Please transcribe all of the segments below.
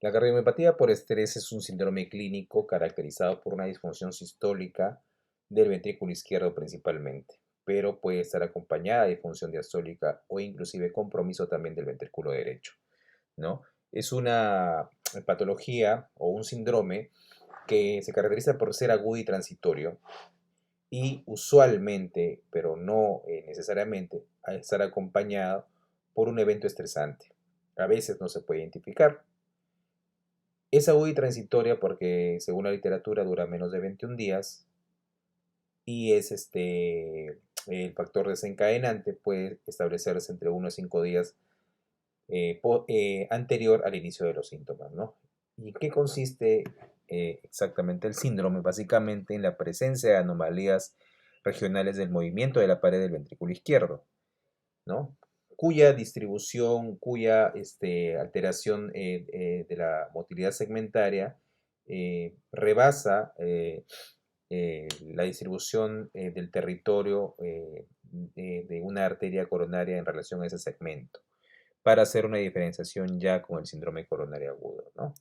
La cardiomiopatía por estrés es un síndrome clínico caracterizado por una disfunción sistólica del ventrículo izquierdo principalmente, pero puede estar acompañada de disfunción diastólica o inclusive compromiso también del ventrículo derecho, ¿no? Es una patología o un síndrome que se caracteriza por ser agudo y transitorio y usualmente, pero no necesariamente, a estar acompañado por un evento estresante. A veces no se puede identificar. Es aguda y transitoria porque, según la literatura, dura menos de 21 días y es el factor desencadenante puede establecerse entre 1 y 5 días anterior al inicio de los síntomas, ¿no? ¿Y qué consiste exactamente el síndrome? Básicamente en la presencia de anomalías regionales del movimiento de la pared del ventrículo izquierdo, ¿no? Cuya distribución, cuya alteración de la motilidad segmentaria rebasa la distribución del territorio de una arteria coronaria en relación a ese segmento, para hacer una diferenciación ya con el síndrome coronario agudo, ¿no?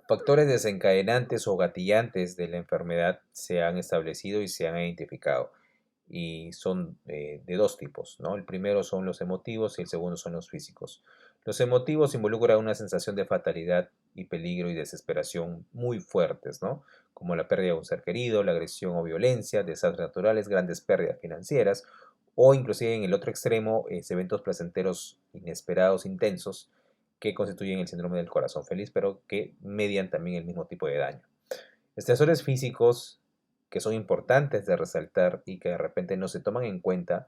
Factores desencadenantes o gatillantes de la enfermedad se han establecido y se han identificado y son de dos tipos, ¿no? El primero son los emotivos y el segundo son los físicos. Los emotivos involucran una sensación de fatalidad y peligro y desesperación muy fuertes, ¿no? Como la pérdida de un ser querido, la agresión o violencia, desastres naturales, grandes pérdidas financieras o inclusive en el otro extremo, eventos placenteros inesperados, intensos, que constituyen el síndrome del corazón feliz, pero que median también el mismo tipo de daño. Estresores físicos que son importantes de resaltar y que de repente no se toman en cuenta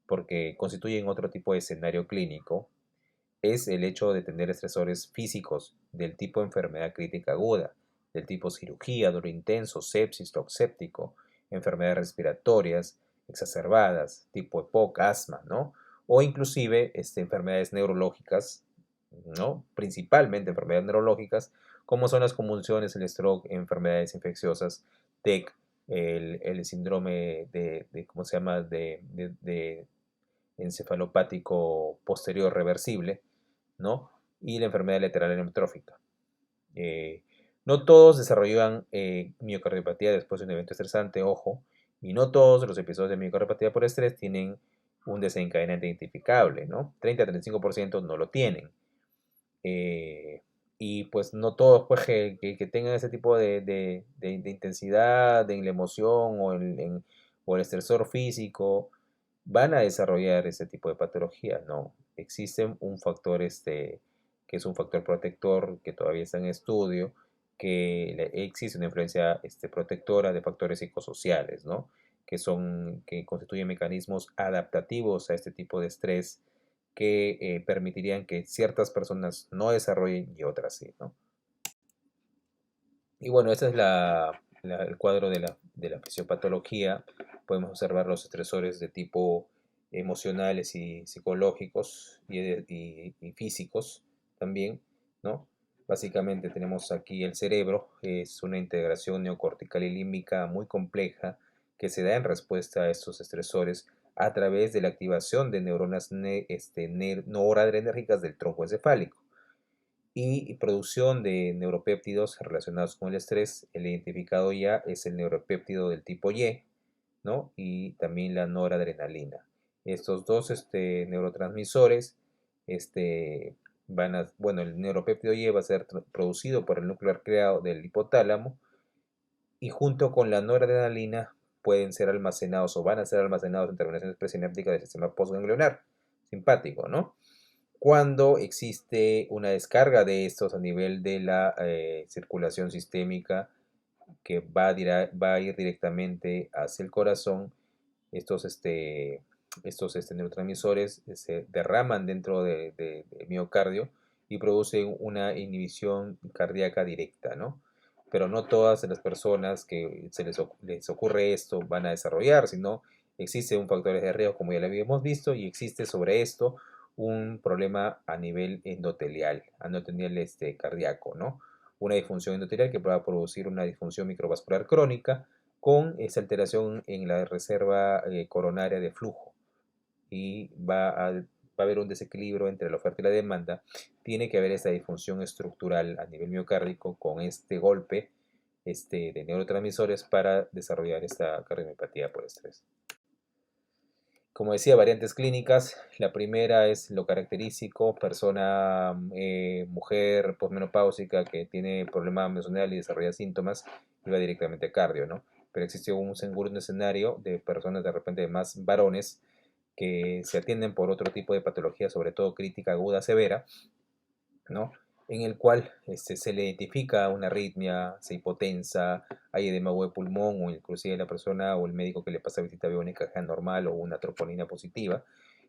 porque constituyen otro tipo de escenario clínico es el hecho de tener estresores físicos del tipo enfermedad crítica aguda, del tipo cirugía, dolor intenso, sepsis, shock séptico, enfermedades respiratorias exacerbadas, tipo EPOC, asma, ¿no? O inclusive enfermedades neurológicas, ¿no? Principalmente enfermedades neurológicas, como son las convulsiones, el stroke, enfermedades infecciosas, TEC, el síndrome ¿cómo se llama?, de encefalopático posterior reversible, ¿no? Y la enfermedad lateral amiotrófica. No todos desarrollan miocardiopatía después de un evento estresante, ojo, y no todos los episodios de miocardiopatía por estrés tienen un desencadenante identificable, ¿no? 30-35% no lo tienen. Y pues no todos pues, que tengan ese tipo de intensidad en la emoción o el estresor físico van a desarrollar ese tipo de patología, no. Existe un factor que es un factor protector que todavía está en estudio, que existe una influencia protectora de factores psicosociales, ¿no? Que constituyen mecanismos adaptativos a este tipo de estrés que permitirían que ciertas personas no desarrollen y otras sí, ¿no? Y bueno, ese es el cuadro de la fisiopatología. Podemos observar los estresores de tipo emocionales y psicológicos y físicos también, ¿no? Básicamente tenemos aquí el cerebro, es una integración neocortical y límbica muy compleja que se da en respuesta a estos estresores a través de la activación de neuronas noradrenérgicas del tronco encefálico y producción de neuropéptidos relacionados con el estrés. El identificado ya es el neuropéptido del tipo Y, ¿no? Y también la noradrenalina. Estos dos neurotransmisores bueno, el neuropéptido Y va a ser producido por el núcleo arqueado del hipotálamo y junto con la noradrenalina pueden ser almacenados o van a ser almacenados en terminaciones presinápticas del sistema postganglionar simpático, ¿no? Cuando existe una descarga de estos a nivel de la circulación sistémica que va a ir directamente hacia el corazón, estos neurotransmisores se derraman dentro del miocardio y producen una inhibición cardíaca directa, ¿no? Pero no todas las personas que les ocurre esto van a desarrollar, sino existe un factor de riesgo, como ya lo habíamos visto, y existe sobre esto un problema a nivel endotelial cardíaco, ¿no? Una disfunción endotelial que va a producir una disfunción microvascular crónica con esa alteración en la reserva coronaria de flujo y va a haber un desequilibrio entre la oferta y la demanda. Tiene que haber esta disfunción estructural a nivel miocárdico con este golpe de neurotransmisores para desarrollar esta cardiomiopatía por estrés. Como decía, variantes clínicas. La primera es lo característico, persona, mujer posmenopáusica que tiene problema emocional y desarrolla síntomas y va directamente a cardio, ¿no? Pero existe un segundo escenario de personas de repente más varones que se atienden por otro tipo de patología, sobre todo crítica aguda severa, ¿no? En el cual se le identifica una arritmia, se hipotensa, hay edema de pulmón o inclusive la persona o el médico que le pasa visita biónica es normal o una troponina positiva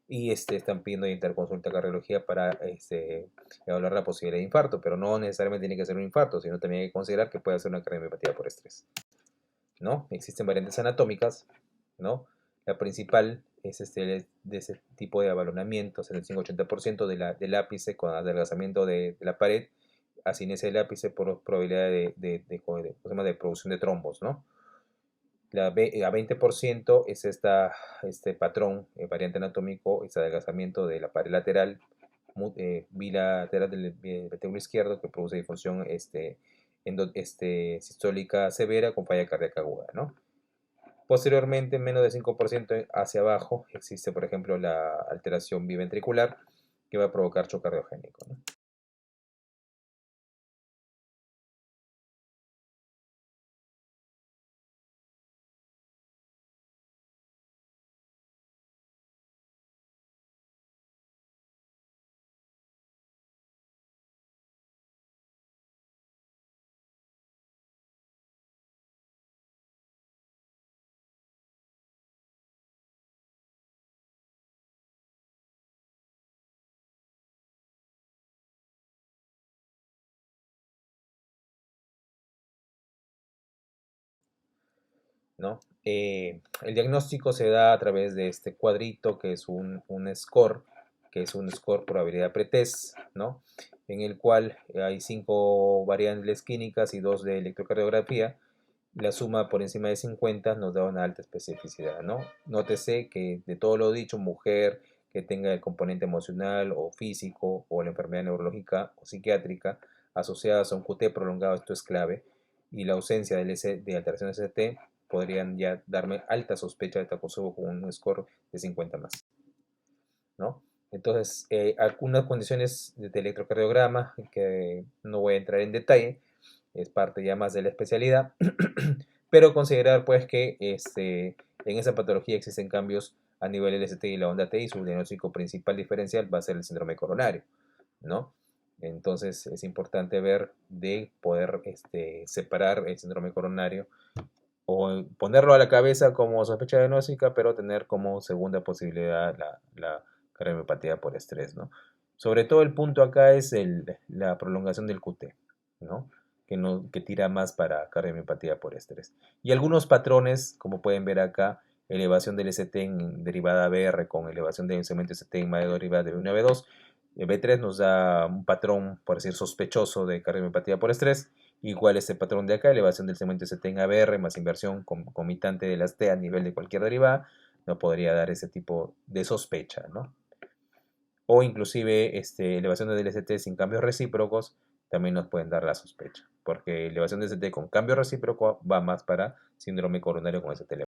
y están pidiendo interconsulta cardiología para evaluar la posibilidad de infarto, pero no necesariamente tiene que ser un infarto, sino también hay que considerar que puede ser una cardiomiopatía por estrés, ¿no? Existen variantes anatómicas, ¿no? La principal es de ese tipo de abalonamiento, 75-80% del ápice con adelgazamiento de la pared, asinesia del ápice por probabilidad de producción de trombos, ¿no? A 20% es este patrón, variante anatómico, este adelgazamiento de la pared lateral, bilateral del ventrículo izquierdo que produce disfunción sistólica severa con falla cardíaca aguda, ¿no? Posteriormente, menos de 5% hacia abajo, existe, por ejemplo, la alteración biventricular que va a provocar shock cardiogénico, ¿no? ¿No? El diagnóstico se da a través de este cuadrito que es un score, que es un score probabilidad pretest, ¿no? En el cual hay 5 variables clínicas y 2 de electrocardiografía. La suma por encima de 50 nos da una alta especificidad, ¿no? Nótese que de todo lo dicho, mujer que tenga el componente emocional o físico o la enfermedad neurológica o psiquiátrica asociadas a un QT prolongado, esto es clave, y la ausencia de alteraciones ST podrían ya darme alta sospecha de Takotsubo con un score de 50 más, ¿no? Entonces, algunas condiciones de electrocardiograma que no voy a entrar en detalle, es parte ya más de la especialidad, pero considerar pues que en esa patología existen cambios a nivel LST y la onda T y su diagnóstico principal diferencial va a ser el síndrome coronario, ¿no? Entonces es importante ver de poder separar el síndrome coronario o ponerlo a la cabeza como sospecha diagnóstica, pero tener como segunda posibilidad la cardiomiopatía por estrés, ¿no? Sobre todo el punto acá es la prolongación del QT, ¿no? Que tira más para cardiomiopatía por estrés. Y algunos patrones, como pueden ver acá, elevación del ST en derivada BR con elevación del segmento ST en medio derivada de B1 a B2. B3 nos da un patrón, por decir, sospechoso de cardiomiopatía por estrés. Igual este patrón de acá, elevación del segmento ST en ABR más inversión concomitante de las T a nivel de cualquier derivada, no podría dar ese tipo de sospecha, ¿no? O inclusive elevación del ST sin cambios recíprocos también nos pueden dar la sospecha, porque elevación del ST con cambio recíproco va más para síndrome coronario con ST elevado.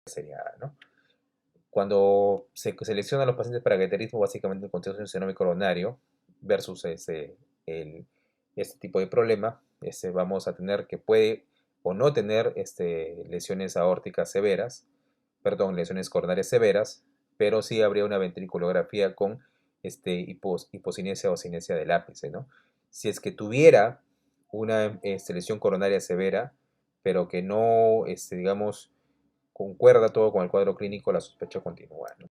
Sería, ¿no? Cuando se selecciona a los pacientes para gueterismo, básicamente en contexto de un síndrome coronario versus este tipo de problema, vamos a tener que puede o no tener lesiones aórticas severas, perdón, lesiones coronarias severas, pero sí habría una ventriculografía con hipocinesia o cinesia del ápice, ¿no? Si es que tuviera una lesión coronaria severa, pero que no, digamos, concuerda todo con el cuadro clínico, la sospecha continúa, ¿no?